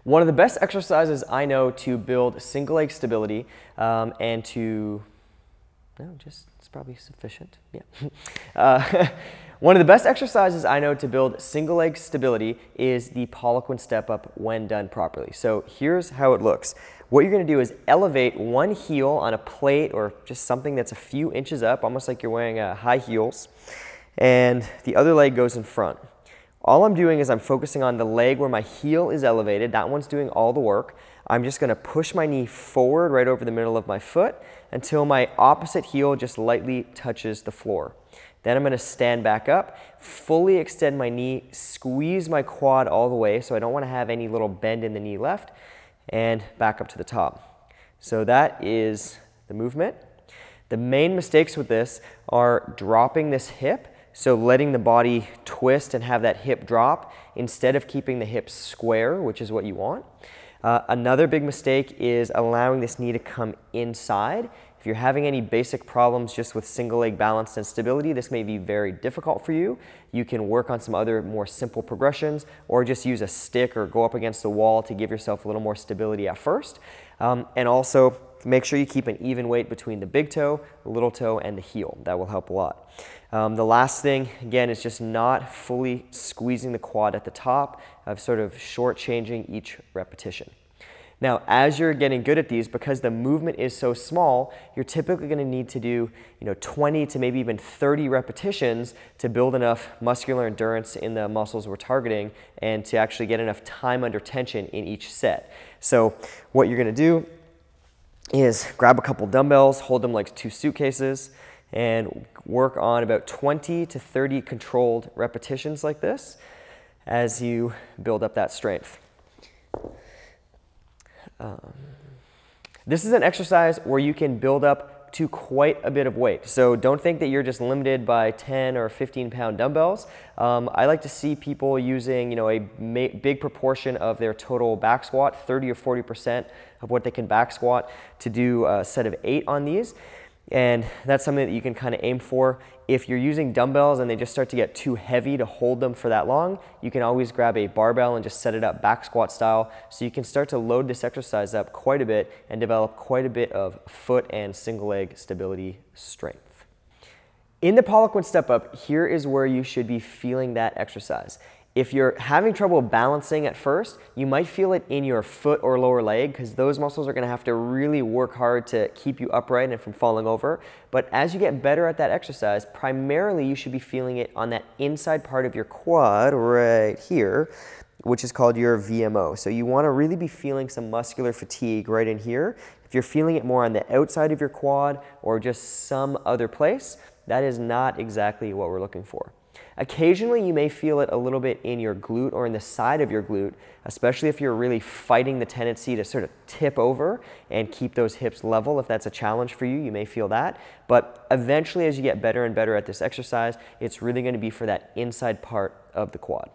One of the best exercises I know to build single leg stability and to, no, just, it's probably sufficient, yeah. One of the best exercises I know to build single leg stability is the Poliquin Step-up when done properly. So here's how it looks. What you're going to do is elevate one heel on a plate or just something that's a few inches up, almost like you're wearing high heels, and the other leg goes in front. All I'm doing is I'm focusing on the leg where my heel is elevated. That one's doing all the work. I'm just going to push my knee forward right over the middle of my foot until my opposite heel just lightly touches the floor. Then I'm going to stand back up, fully extend my knee, squeeze my quad all the way so I don't want to have any little bend in the knee left, and back up to the top. So that is the movement. The main mistakes with this are dropping this hip, so letting the body twist and have that hip drop instead of keeping the hips square, which is what you want. Another big mistake is allowing this knee to come inside. If you're having any basic problems just with single leg balance and stability, this may be very difficult for you. You can work on some other more simple progressions or just use a stick or go up against the wall to give yourself a little more stability at first. And also make sure you keep an even weight between the big toe, the little toe, and the heel. That will help a lot. The last thing, again, is just not fully squeezing the quad at the top, of sort of shortchanging each repetition. Now, as you're getting good at these, because the movement is so small, you're typically going to need to do 20 to maybe even 30 repetitions to build enough muscular endurance in the muscles we're targeting and to actually get enough time under tension in each set. So what you're going to do is grab a couple dumbbells, hold them like 2 suitcases, and work on about 20 to 30 controlled repetitions like this as you build up that strength. This is an exercise where you can build up to quite a bit of weight. So don't think that you're just limited by 10 or 15-pound dumbbells. I like to see people using a big proportion of their total back squat, 30 or 40% of what they can back squat, to do a set of 8 on these. And that's something that you can kind of aim for. If you're using dumbbells and they just start to get too heavy to hold them for that long, you can always grab a barbell and just set it up back squat style. So you can start to load this exercise up quite a bit and develop quite a bit of foot and single leg stability strength. In the Poliquin Step-up, here is where you should be feeling that exercise. If you're having trouble balancing at first, you might feel it in your foot or lower leg because those muscles are going to have to really work hard to keep you upright and from falling over. But as you get better at that exercise, primarily you should be feeling it on that inside part of your quad right here, which is called your VMO. So you want to really be feeling some muscular fatigue right in here. If you're feeling it more on the outside of your quad or just some other place, that is not exactly what we're looking for. Occasionally, you may feel it a little bit in your glute or in the side of your glute, especially if you're really fighting the tendency to sort of tip over and keep those hips level. If that's a challenge for you, you may feel that. But eventually, as you get better and better at this exercise, it's really going to be for that inside part of the quad.